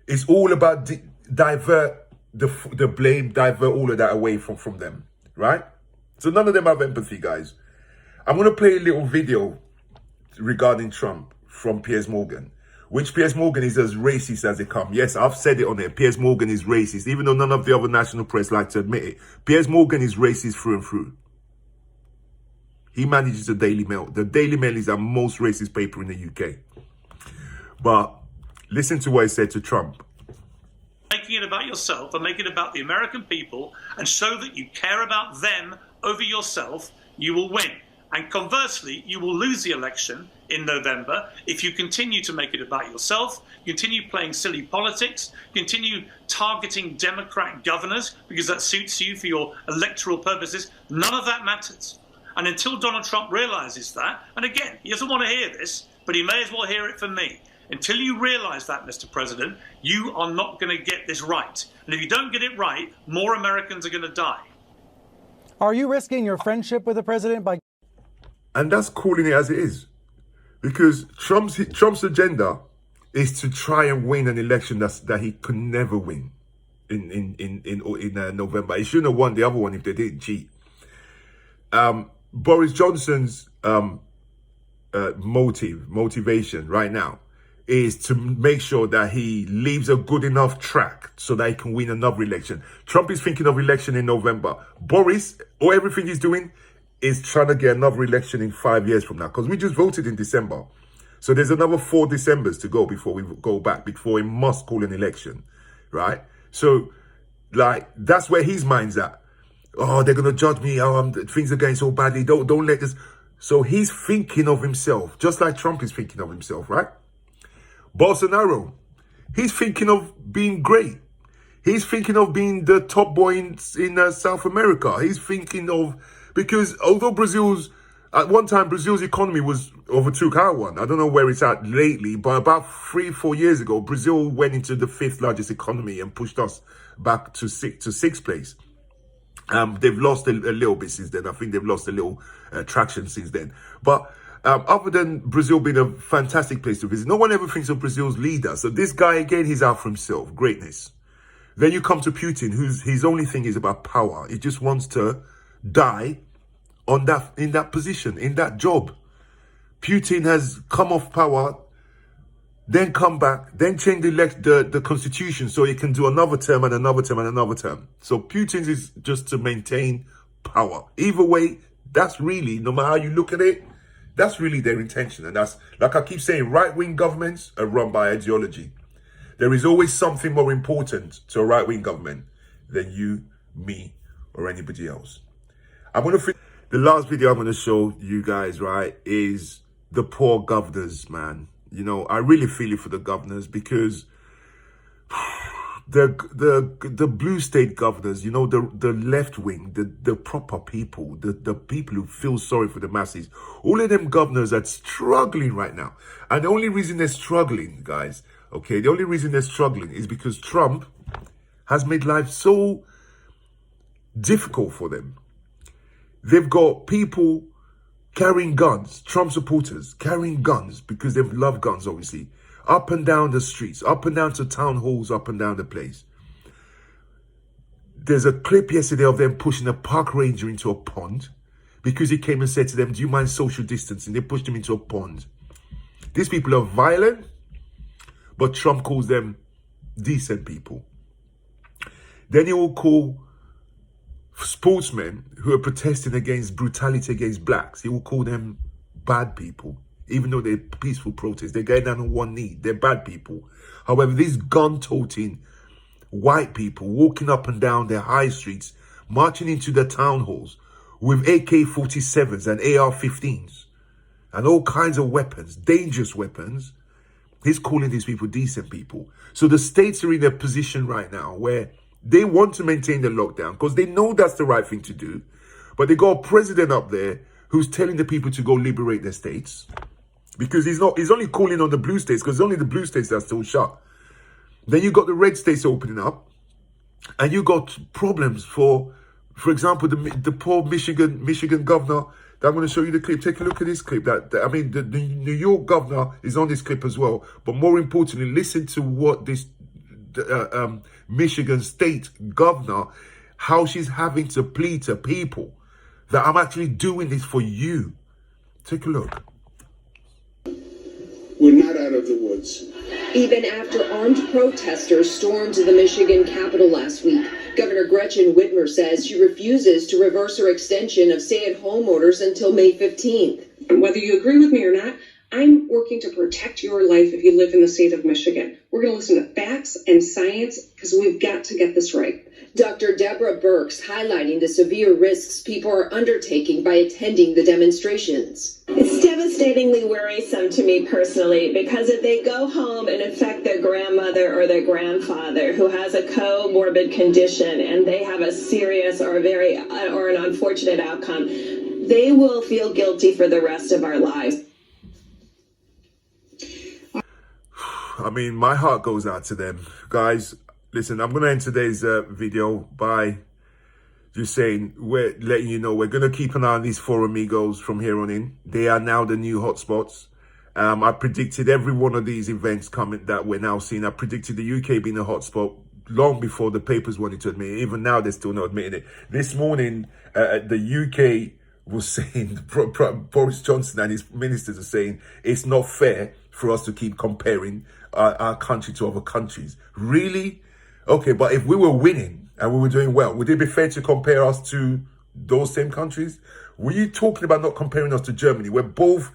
It's all about divert the blame, divert all of that away from them, right? So none of them have empathy, guys. I'm going to play a little video regarding Trump from Piers Morgan, which Piers Morgan is as racist as they come. Yes, I've said it on there. Piers Morgan is racist, even though none of the other national press like to admit it. Piers Morgan is racist through and through. He manages the Daily Mail. The Daily Mail is the most racist paper in the UK. But listen to what he said to Trump. Making it about yourself and make it about the American people and show that you care about them over yourself, you will win. And conversely, you will lose the election in November if you continue to make it about yourself, continue playing silly politics, continue targeting Democrat governors because that suits you for your electoral purposes. None of that matters. And until Donald Trump realizes that, and again, he doesn't want to hear this, but he may as well hear it from me. Until you realize that, Mr. President, you are not going to get this right. And if you don't get it right, more Americans are going to die. Are you risking your friendship with the president by... And that's calling it as it is. Because Trump's agenda is to try and win an election that he could never win in November. He shouldn't have won the other one if they didn't cheat. Boris Johnson's motivation right now is to make sure that he leaves a good enough track so that he can win another election. Trump is thinking of election in November. Boris, or everything he's doing, is trying to get another election in 5 years from now, because we just voted in December. So there's another 4 Decembers to go before we go back, before he must call an election, right? So, like, that's where his mind's at. Oh, they're going to judge me. Oh, things are going so badly. Don't let this. So he's thinking of himself, just like Trump is thinking of himself, right? Bolsonaro, he's thinking of being great. He's thinking of being the top boy in South America. He's thinking of, because although at one time, Brazil's economy overtook our one. I don't know where it's at lately, but about 3-4 years ago, Brazil went into the 5th largest economy and pushed us back to sixth place. They've lost a little bit since then. I think they've lost a little traction since then. But other than Brazil being a fantastic place to visit, no one ever thinks of Brazil's leader. So this guy, again, he's out for himself. Greatness. Then you come to Putin, his only thing is about power. He just wants to die in that position, in that job. Putin has come off power, then come back, then change the constitution so he can do another term and another term and another term. So Putin's is just to maintain power. Either way, that's really, no matter how you look at it, that's really their intention. And that's, like I keep saying, right-wing governments are run by ideology. There is always something more important to a right-wing government than you, me, or anybody else. The last video I'm going to show you guys, right, is the poor governors, man. You know, I really feel it for the governors, because the blue state governors, you know, the left wing, the proper people, the people who feel sorry for the masses, all of them governors are struggling right now. And the only reason they're struggling, guys, okay, the only reason they're struggling is because Trump has made life so difficult for them. They've got people carrying guns, Trump supporters carrying guns, because they love guns, obviously, up and down the streets, up and down to town halls, up and down the place. There's a clip yesterday of them pushing a park ranger into a pond because he came and said to them, do you mind social distancing? They pushed him into a pond. These people are violent, but Trump calls them decent people. Then he will call sportsmen who are protesting against brutality against blacks, he will call them bad people, even though they're peaceful protests. They're going down on one knee. They're bad people. However, these gun-toting white people walking up and down their high streets, marching into the town halls with AK-47s and AR-15s and all kinds of weapons, dangerous weapons, he's calling these people decent people. So the states are in a position right now where they want to maintain the lockdown because they know that's the right thing to do. But they got a president up there who's telling the people to go liberate their states, because he's only calling on the blue states, because it's only the blue states that are still shut. Then you got the red states opening up, and you got problems for example, the poor Michigan governor. That I'm going to show you the clip. Take a look at this clip. I mean, the New York governor is on this clip as well. But more importantly, listen to what this Michigan state governor, how she's having to plead to people that I'm actually doing this for you. Take a look. We're not out of of the woods. Even after armed protesters stormed the Michigan Capitol last week, Governor Gretchen Whitmer says she refuses to reverse her extension of stay-at-home orders until May 15th. Whether you agree with me or not, I'm working to protect your life if you live in the state of Michigan. We're going to listen to facts and science because we've got to get this right. Dr. Deborah Birx highlighting the severe risks people are undertaking by attending the demonstrations. It's devastatingly worrisome to me personally because if they go home and infect their grandmother or their grandfather who has a comorbid condition and they have a serious or an unfortunate outcome, they will feel guilty for the rest of our lives. I mean, my heart goes out to them. Guys, listen, I'm going to end today's video by just saying, we're letting you know we're going to keep an eye on these 4 Amigos from here on in. They are now the new hotspots. I predicted every one of these events coming that we're now seeing. I predicted the UK being a hotspot long before the papers wanted to admit it. Even now, they're still not admitting it. This morning, the UK was saying, Boris Johnson and his ministers are saying, it's not fair for us to keep comparing our country to other countries. Really? Okay, but if we were winning and we were doing well, would it be fair to compare us to those same countries? Were you talking about not comparing us to Germany? We're both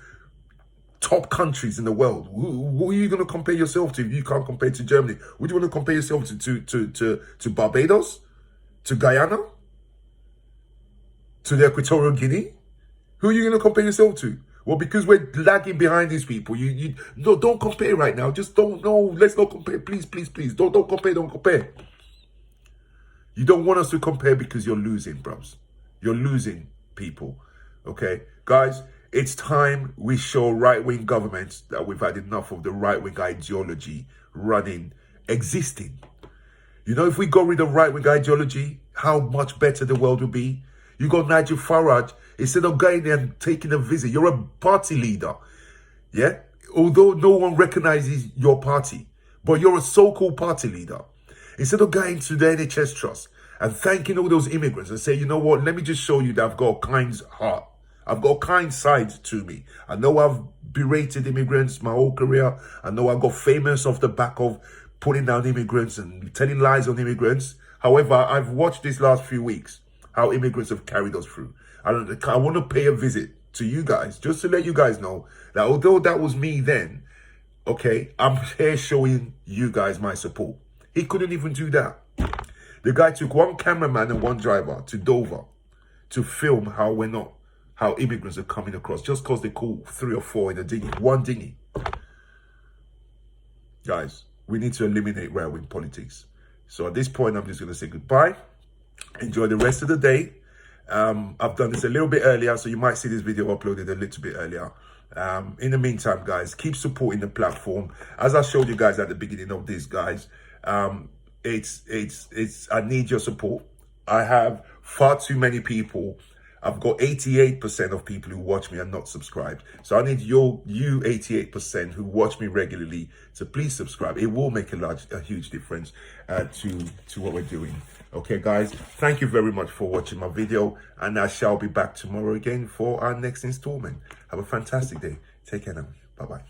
top countries in the world. Who are you going to compare yourself to if you can't compare to Germany? Would you want to compare yourself to Barbados? To Guyana? To the Equatorial Guinea? Who are you going to compare yourself to? Well, because we're lagging behind these people. No, don't compare right now. Just don't. No, let's not compare. Please, please, please. Don't compare. Don't compare. You don't want us to compare because you're losing, bros. You're losing, people. Okay, guys. It's time we show right-wing governments that we've had enough of the right-wing ideology running, existing. You know, if we got rid of right-wing ideology, how much better the world would be. You got Nigel Farage. Instead of going there and taking a visit, you're a party leader, yeah? Although no one recognizes your party, but you're a so-called party leader. Instead of going to the NHS Trust and thanking all those immigrants and say, you know what, let me just show you that I've got a kind heart. I've got a kind side to me. I know I've berated immigrants my whole career. I know I got famous off the back of putting down immigrants and telling lies on immigrants. However, I've watched these last few weeks how immigrants have carried us through. I want to pay a visit to you guys, just to let you guys know that although that was me then, okay, I'm here showing you guys my support. He couldn't even do that. The guy took one cameraman and one driver to Dover to film how immigrants are coming across, just because they call 3 or 4 in a dinghy, one dinghy. Guys, we need to eliminate right-wing politics. So at this point, I'm just going to say goodbye. Enjoy the rest of the day. I've done this a little bit earlier, so you might see this video uploaded a little bit earlier. In the meantime, guys, keep supporting the platform. As I showed you guys at the beginning of this, guys, I need your support. I have far too many people. I've got 88% of people who watch me and not subscribed. So I need you 88% who watch me regularly to please subscribe. It will make a huge difference to what we're doing. Okay, guys, thank you very much for watching my video, and I shall be back tomorrow again for our next installment. Have a fantastic day. Take care now. Bye-bye.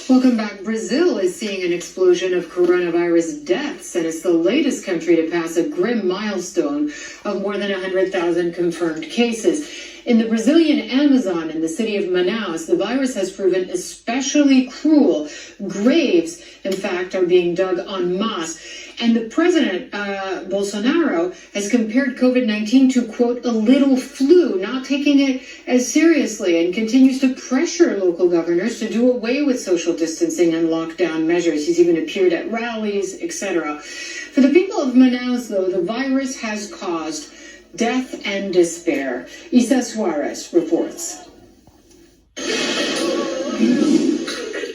Welcome back. Brazil is seeing an explosion of coronavirus deaths, and it's the latest country to pass a grim milestone of more than 100,000 confirmed cases. In the Brazilian Amazon, in the city of Manaus, the virus has proven especially cruel. Graves, in fact, are being dug en masse. And the president, Bolsonaro, has compared COVID-19 to, quote, a little flu, not taking it as seriously, and continues to pressure local governors to do away with social distancing and lockdown measures. He's even appeared at rallies, etc. For the people of Manaus, though, the virus has caused death and despair. Isa Suarez reports.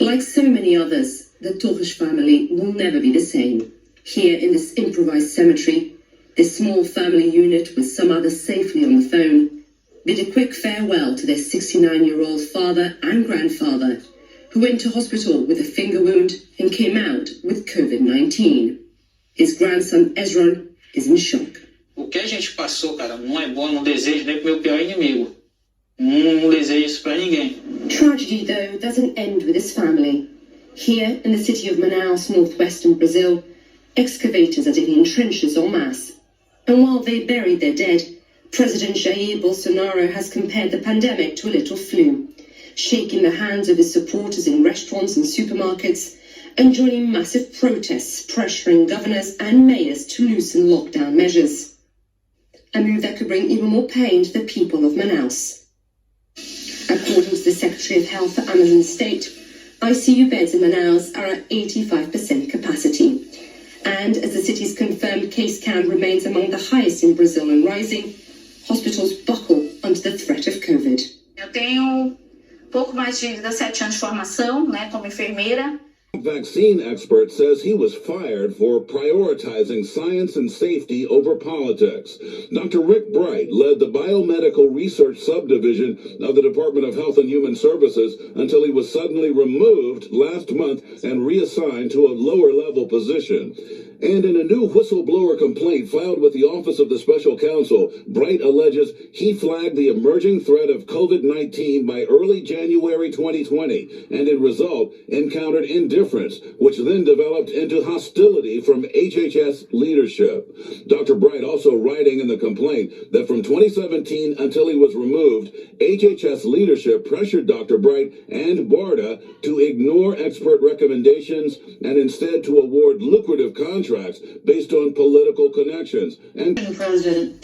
Like so many others, the Torres family will never be the same. Here in this improvised cemetery, this small family unit with some others safely on the phone bid a quick farewell to their 69-year-old father and grandfather, who went to hospital with a finger wound and came out with COVID-19. His grandson Ezron is in shock. O que a gente passou, cara, não é bom, não desejo nem pro meu pior inimigo. Tragedy, though, doesn't end with his family. Here, in the city of Manaus, northwestern Brazil, excavators are digging trenches en masse. And while they buried their dead, President Jair Bolsonaro has compared the pandemic to a little flu, shaking the hands of his supporters in restaurants and supermarkets, and joining massive protests pressuring governors and mayors to loosen lockdown measures. A move that could bring even more pain to the people of Manaus. According to the Secretary of Health for Amazon State, ICU beds in Manaus are at 85% capacity. And as the city's confirmed case count remains among the highest in Brazil and rising, hospitals buckle under the threat of COVID. Eu tenho pouco mais de 17 anos de formação, como enfermeira. Vaccine expert says he was fired for prioritizing science and safety over politics. Dr. Rick Bright led the biomedical research subdivision of the Department of Health and Human Services until he was suddenly removed last month and reassigned to a lower level position. And in a new whistleblower complaint filed with the Office of the Special Counsel, Bright alleges he flagged the emerging threat of COVID-19 by early January 2020, and in result encountered indifference, which then developed into hostility from HHS leadership. Dr. Bright also writing in the complaint that from 2017 until he was removed, HHS leadership pressured Dr. Bright and BARDA to ignore expert recommendations and instead to award lucrative contracts based on political connections. And President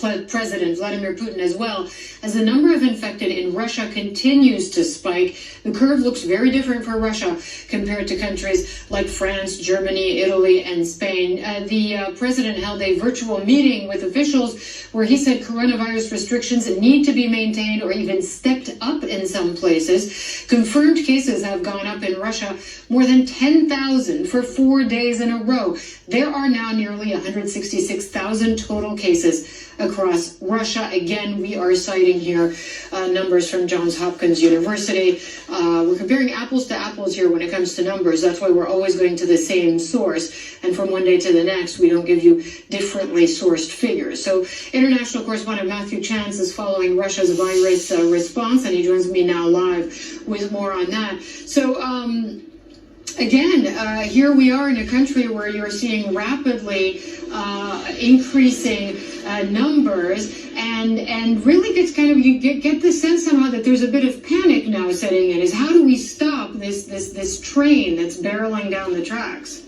Vladimir Putin, as well as the number of infected in Russia continues to spike. The curve looks very different for Russia compared to countries like France, Germany, Italy, and Spain. The president held a virtual meeting with officials where he said coronavirus restrictions need to be maintained or even stepped up in some places. Confirmed cases have gone up in Russia more than 10,000 for 4 days in a row. There are now nearly 166,000 total cases across Russia. Again, we are citing here numbers from Johns Hopkins University. We're comparing apples to apples here when it comes to numbers. That's why we're always going to the same source. And from one day to the next, we don't give you differently sourced figures. So international correspondent Matthew Chance is following Russia's virus response, and he joins me now live with more on that. So, again, here we are in a country where you're seeing rapidly increasing numbers, and really it's kind of, you get the sense somehow that there's a bit of panic now setting in. Is how do we stop this train that's barreling down the tracks?